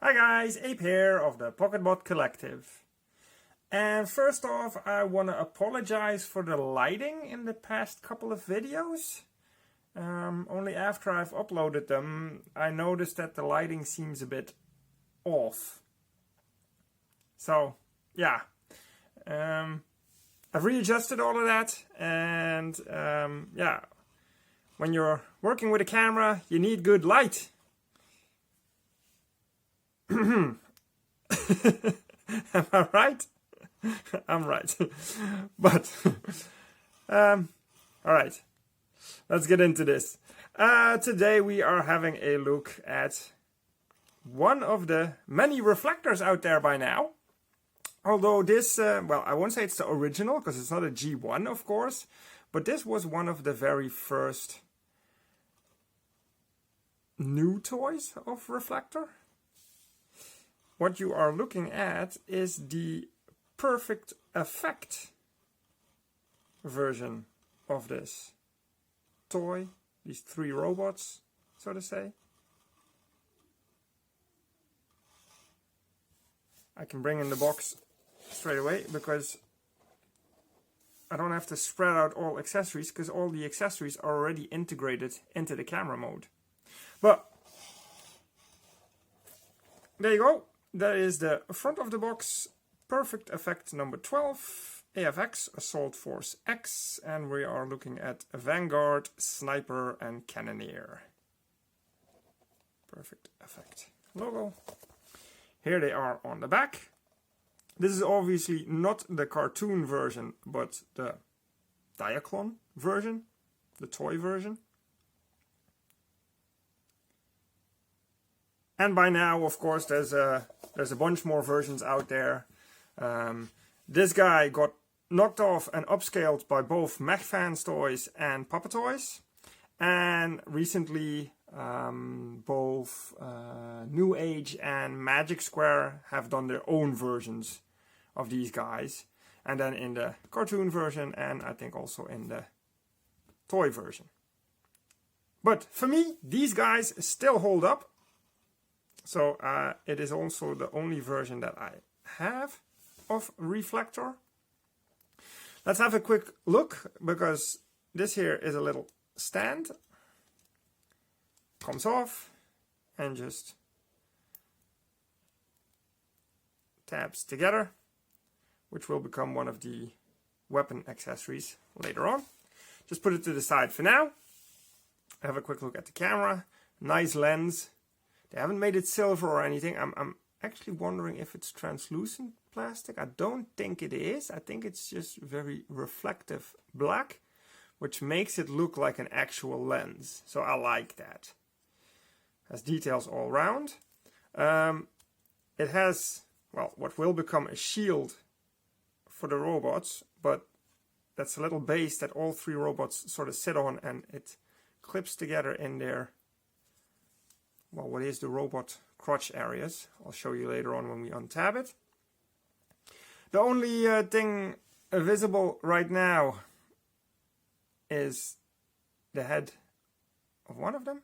Hi guys, Ape here of the PocketBot Collective. And first off, I want to apologize for the lighting in the past couple of videos. Only after I've uploaded them, I noticed that the lighting seems a bit off. So, yeah. I've readjusted all of that, and yeah. When you're working with a camera, you need good light. Am I right? I'm right. But, alright, let's get into this. Today we are having a look at one of the many reflectors out there by now. Although this, well, I won't say it's the original, because it's not a G1, of course. But this was one of the very first new toys of Reflector. What you are looking at is the PerfectEffect version of this toy. These three robots, so to say. I can bring in the box straight away because I don't have to spread out all accessories, because all the accessories are already integrated into the camera mode. But there you go. That is the front of the box, PerfectEffect number 12, AFX Assault Force X, and we are looking at Vanguard, Sniper, and Cannonier. PerfectEffect logo. Here they are on the back. This is obviously not the cartoon version, but the Diaclone version, the toy version. And by now, of course, there's a bunch more versions out there. This guy got knocked off and upscaled by both MechFans Toys and Papa Toys. And recently, both New Age and Magic Square have done their own versions of these guys. And then in the cartoon version, and I think also in the toy version. But for me, these guys still hold up. So it is also the only version that I have of Reflector. Let's have a quick look, because this here is a little stand. Comes off and just tabs together, which will become one of the weapon accessories later on. Just put it to the side for now. Have a quick look at the camera. Nice lens. They haven't made it silver or anything. I'm actually wondering if it's translucent plastic. I don't think it is. I think it's just very reflective black, which makes it look like an actual lens. So I like that. Has details all around. It has, well, what will become a shield for the robots, but that's a little base that all three robots sort of sit on, and it clips together in their, well, what is the robot crotch areas. I'll show you later on when we untab it. The only thing visible right now is the head of one of them,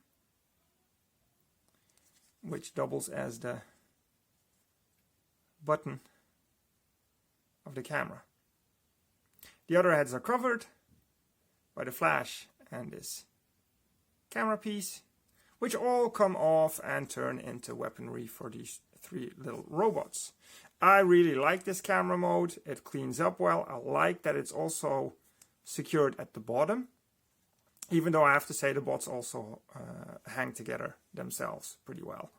which doubles as the button of the camera. The other heads are covered by the flash and this camera piece, which all come off and turn into weaponry for these three little robots. I really like this camera mode. It cleans up well. I like that it's also secured at the bottom, even though I have to say the bots also hang together themselves pretty well.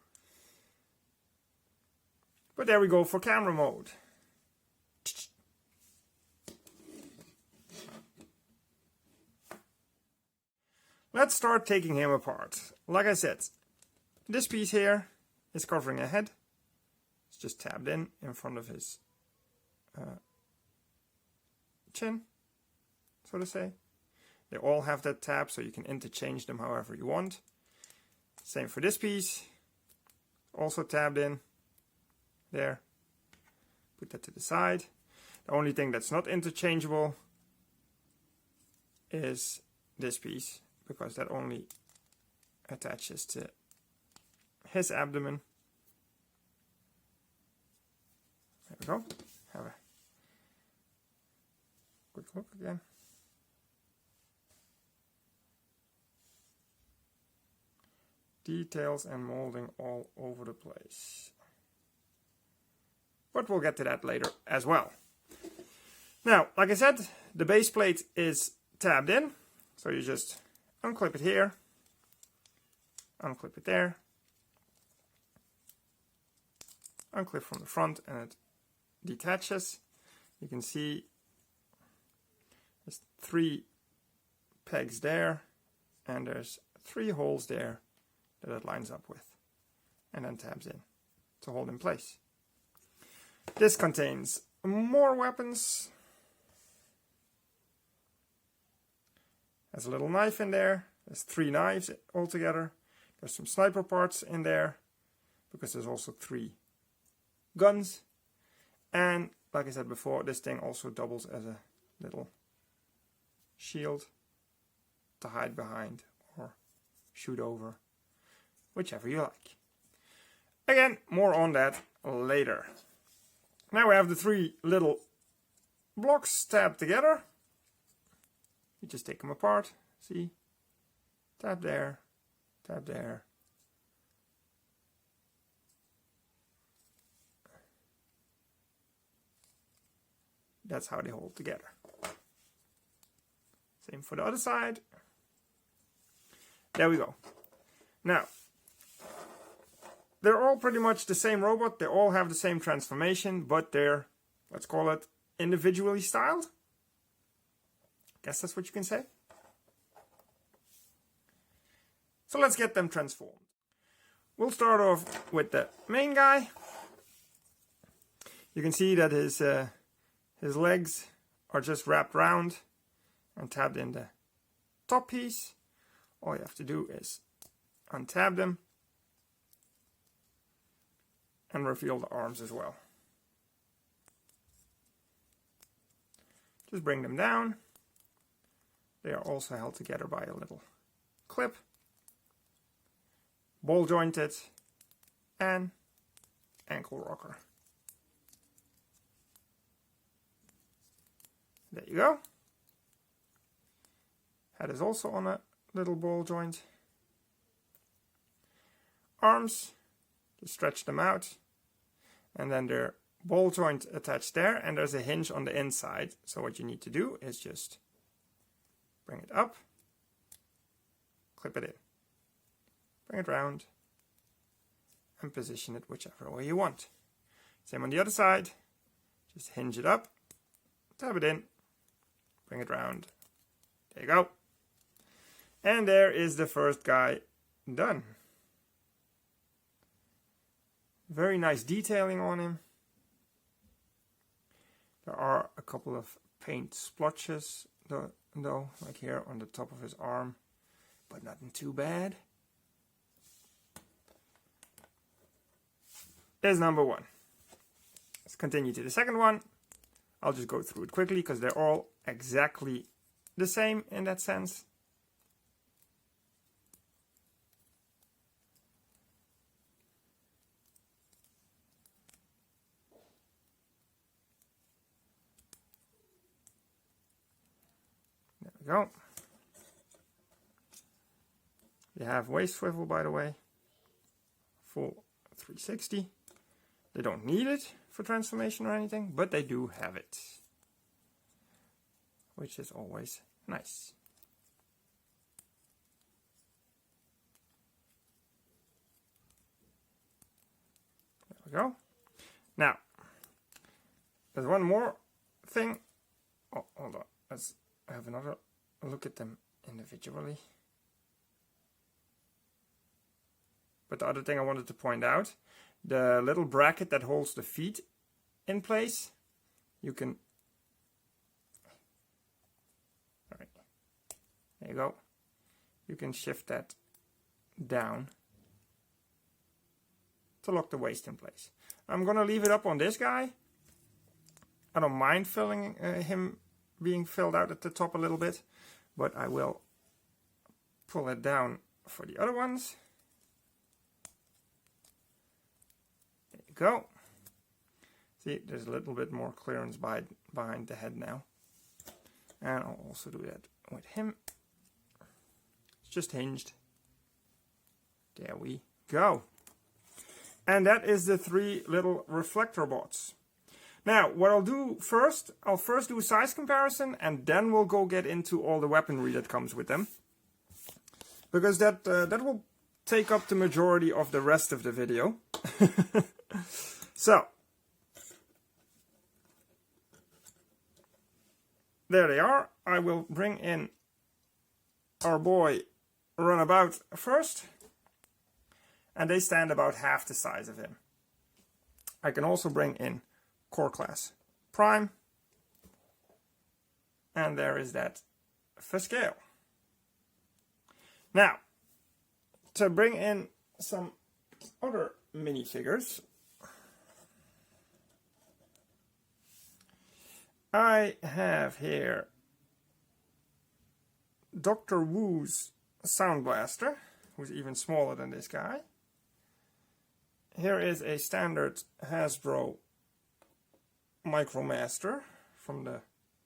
But there we go for camera mode. Let's start taking him apart. Like I said, this piece here is covering a head. It's just tabbed in front of his chin, so to say. They all have that tab, so you can interchange them however you want. Same for this piece. Also tabbed in there. Put that to the side. The only thing that's not interchangeable is this piece, because that only attaches to his abdomen. There we go. Have a quick look again. Details and molding all over the place. But we'll get to that later as well. Now, like I said, the base plate is tabbed in. So you just unclip it here, unclip it there, unclip from the front, and it detaches. You can see there's 3 pegs there, and there's 3 holes there that it lines up with, and then tabs in to hold in place. This contains more weapons. There's a little knife in there. There's 3 knives altogether. There's some sniper parts in there, because there's also 3 guns. And like I said before, this thing also doubles as a little shield to hide behind or shoot over, whichever you like. Again, more on that later. Now we have the 3 little blocks tabbed together. You just take them apart, see? Tab there, tab there. That's how they hold together. Same for the other side. There we go. Now, they're all pretty much the same robot. They all have the same transformation, but they're, let's call it, individually styled. Guess that's what you can say. So let's get them transformed. We'll start off with the main guy. You can see that his legs are just wrapped round and tabbed in the top piece. All you have to do is untab them and reveal the arms as well. Just bring them down. They are also held together by a little clip, ball jointed, and ankle rocker. There you go. Head is also on a little ball joint. Arms, just stretch them out, and then they're ball joint attached there, and there's a hinge on the inside. So what you need to do is just bring it up, clip it in, bring it round, and position it whichever way you want. Same on the other side, just hinge it up, tab it in, bring it round. There you go. And there is the first guy done. Very nice detailing on him. There are a couple of paint splotches though, like here on the top of his arm, but nothing too bad. There's number 1. Let's continue to the second one. I'll just go through it quickly because they're all exactly the same in that sense. There we go. You have waist swivel, by the way, full 360. They don't need it for transformation or anything, but they do have it, which is always nice. There we go. Now, there's one more thing. Oh, hold on. Let's have another look at them individually. But the other thing I wanted to point out, the little bracket that holds the feet in place, you can, all right, there you go. You can shift that down to lock the waist in place. I'm gonna leave it up on this guy. I don't mind filling him being filled out at the top a little bit, but I will pull it down for the other ones. There you go. So See, there's a little bit more clearance behind the head now. And I'll also do that with him. It's just hinged. There we go. And that is the 3 little reflector bots. Now, what I'll do first, I'll first do a size comparison, and then we'll go get into all the weaponry that comes with them. Because that will take up the majority of the rest of the video. So, there they are. I will bring in our boy Runabout first. And they stand about half the size of him. I can also bring in Core Class Prime. And there is that for scale. Now, to bring in some other minifigures, I have here Dr. Wu's Sound Blaster, who's even smaller than this guy. Here is a standard Hasbro Micromaster from the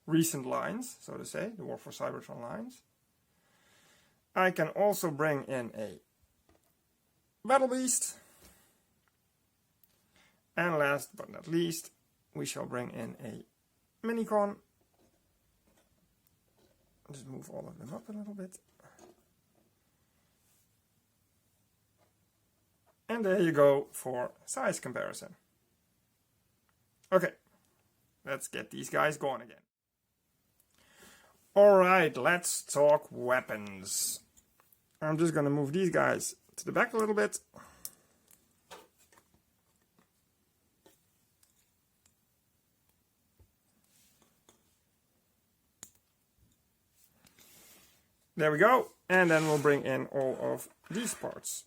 recent lines, so to say, the War for Cybertron lines. I can also bring in a Battle Beast. And last but not least, we shall bring in a Minigun. Just move all of them up a little bit. And there you go for size comparison. Okay, let's get these guys going again. Alright, let's talk weapons. I'm just going to move these guys to the back a little bit. There we go. And then we'll bring in all of these parts.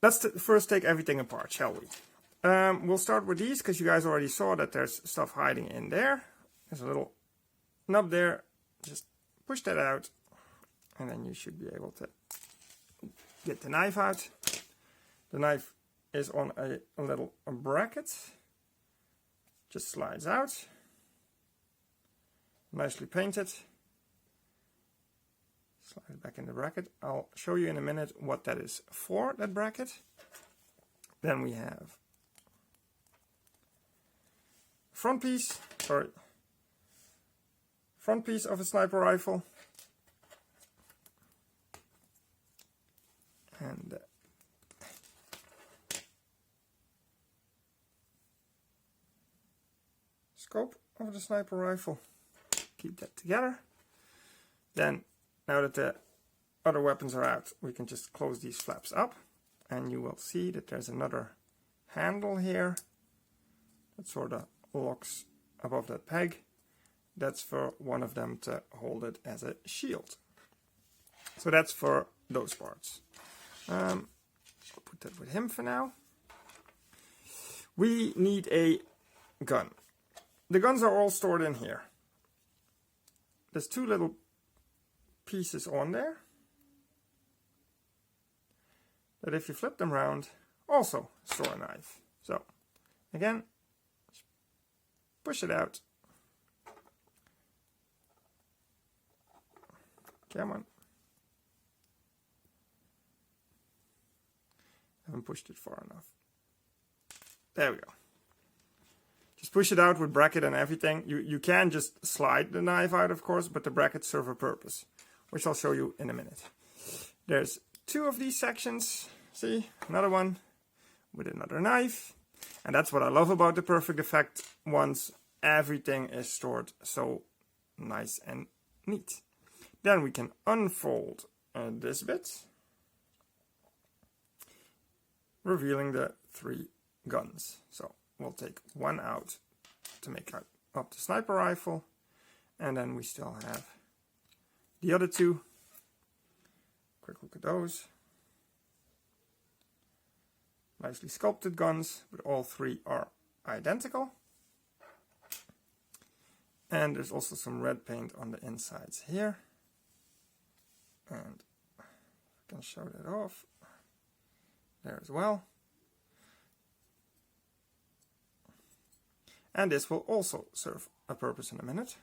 Let's first take everything apart, shall we? We'll start with these because you guys already saw that there's stuff hiding in there. There's a little nub there. Just push that out and then you should be able to get the knife out. The knife is on a little bracket. Just slides out. Nicely painted. Slide it back in the bracket. I'll show you in a minute what that is for, that bracket. Then we have front piece of a sniper rifle. And scope of the sniper rifle. Keep that together. Then, now that the other weapons are out, we can just close these flaps up. And you will see that there's another handle here that sort of locks above that peg. That's for one of them to hold it as a shield. So that's for those parts. I'll put that with him for now. We need a gun. The guns are all stored in here. There's 2 little pieces on there that if you flip them around also store a knife. So again, push it out. Come on. Haven't pushed it far enough. There we go. Just push it out with bracket and everything. You can just slide the knife out, of course, but the brackets serve a purpose, which I'll show you in a minute. There's 2 of these sections. See, another one with another knife. And that's what I love about the PerfectEffect ones. Everything is stored so nice and neat. Then we can unfold this bit, revealing the 3 guns. So we'll take one out to make up the sniper rifle, and then we still have the other 2. Quick look at those. Nicely sculpted guns, but all 3 are identical. And there's also some red paint on the insides here. And I can show that off. there as well. And this will also serve a purpose in a minute.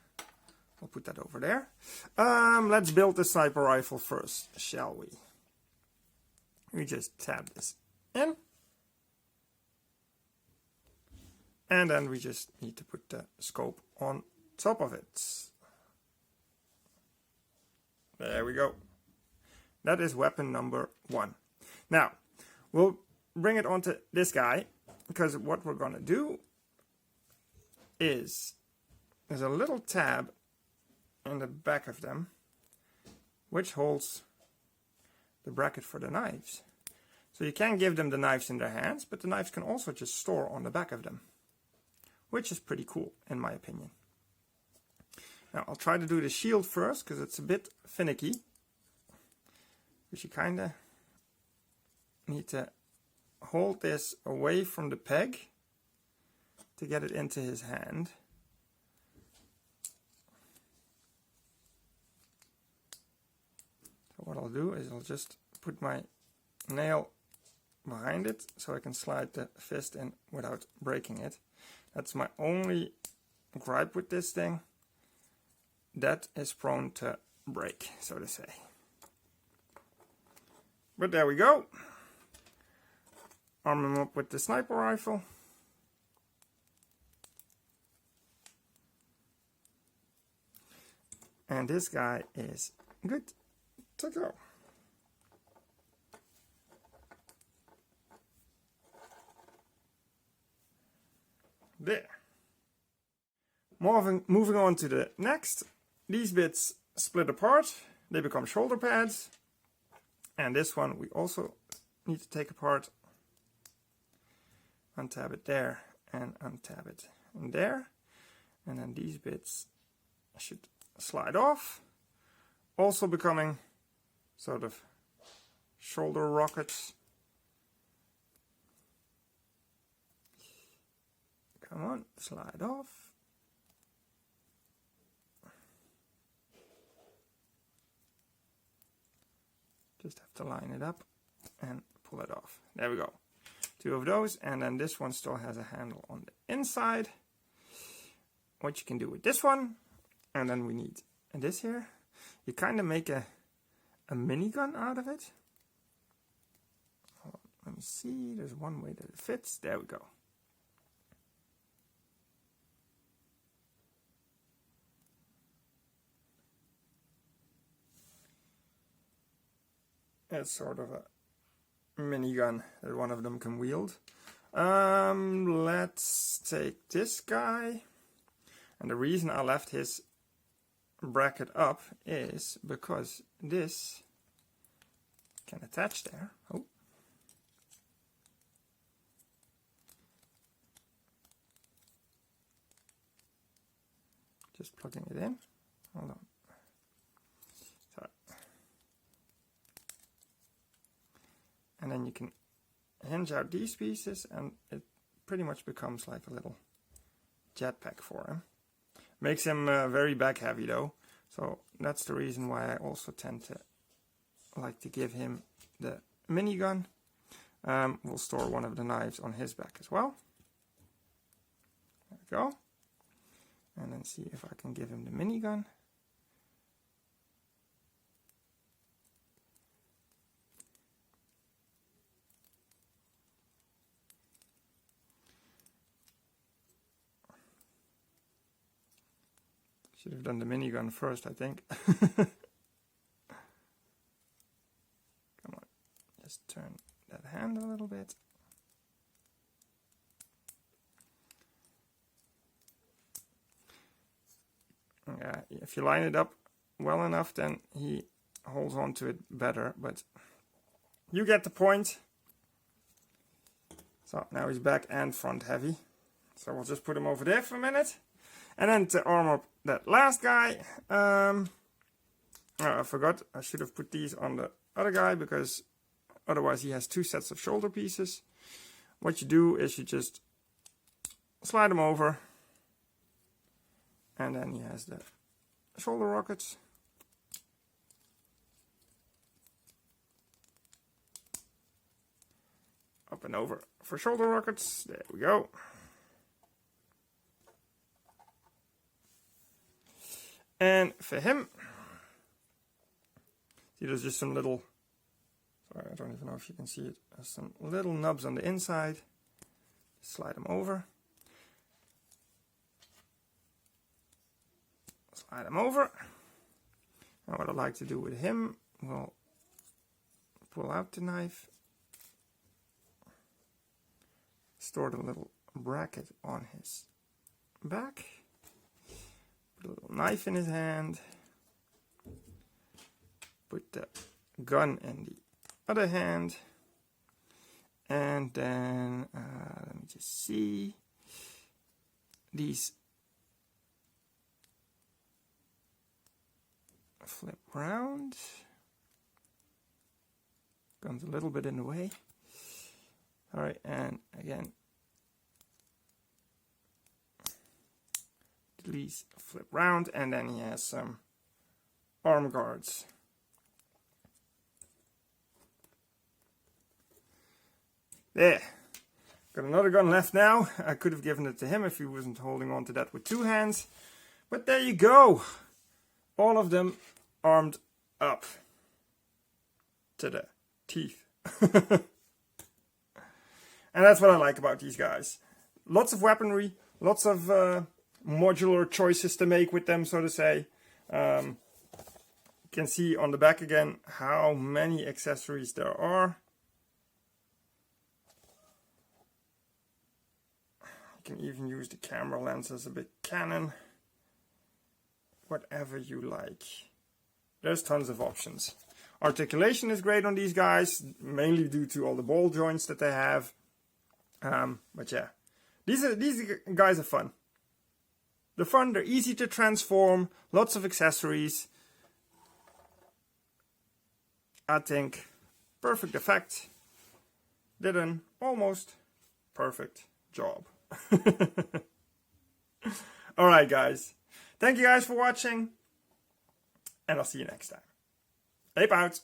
We'll put that over there. Let's build the sniper rifle first, shall we? We just tab this in. And then we just need to put the scope on top of it. There we go. That is weapon number 1. Now, we'll bring it onto this guy, because what we're going to do is there's a little tab in the back of them which holds the bracket for the knives. So you can give them the knives in their hands, but the knives can also just store on the back of them, which is pretty cool in my opinion. Now I'll try to do the shield first because it's a bit finicky, because you kind of need to hold this away from the peg to get it into his hand. So what I'll do is I'll just put my nail behind it so I can slide the fist in without breaking it. That's my only gripe with this thing. That is prone to break, so to say. But there we go. Arm him up with the sniper rifle. And this guy is good to go. There. Moving on to the next. These bits split apart. They become shoulder pads. And this one we also need to take apart. Untab it there and untab it in there. And then these bits should slide off, also becoming sort of shoulder rockets. Come on, slide off. Just have to line it up and pull it off. There we go. 2 of those, and then this one still has a handle on the inside. What you can do with this one, and then we need this here. You kind of make a minigun out of it. Hold on, let me see. There's one way that it fits. There we go. It's sort of a minigun that one of them can wield. Let's take this guy. And the reason I left his bracket up is because this can attach there. Oh. Just plugging it in. Hold on. Sorry. And then you can hinge out these pieces and it pretty much becomes like a little jetpack for him. Makes him very back heavy though, so that's the reason why I also tend to like to give him the minigun. We'll store one of the knives on his back as well. There we go. And then see if I can give him the minigun. Should have done the minigun first, I think. Come on, just turn that hand a little bit. Yeah, if you line it up well enough, then he holds on to it better, but you get the point. So now he's back and front heavy. So we'll just put him over there for a minute. And then to arm up that last guy, I forgot, I should have put these on the other guy because otherwise he has 2 sets of shoulder pieces. What you do is you just slide them over and then he has the shoulder rockets. weapon over for shoulder rockets. There we go. And for him, see, there's just some little, sorry, I don't even know if you can see it. There's some little nubs on the inside. Slide them over. Slide them over. Now what I like to do with him, we'll pull out the knife. Store the little bracket on his back. Put a little knife in his hand. Put the gun in the other hand. And then, let me just see. These flip round. Gun's a little bit in the way. Alright, and again, these flip round, and then he has some arm guards. There. Got another gun left now. I could have given it to him if he wasn't holding on to that with two hands. But there you go. All of them armed up to the teeth. And that's what I like about these guys. Lots of weaponry, lots of modular choices to make with them, so to say. You can see on the back again how many accessories there are. You can even use the camera lens as a big cannon. Whatever you like. There's tons of options. Articulation is great on these guys, mainly due to all the ball joints that they have. But yeah, these guys are fun. They're fun, they're easy to transform, lots of accessories. I think PerfectEffect did an almost perfect job. Alright guys, thank you guys for watching, and I'll see you next time. Ape out!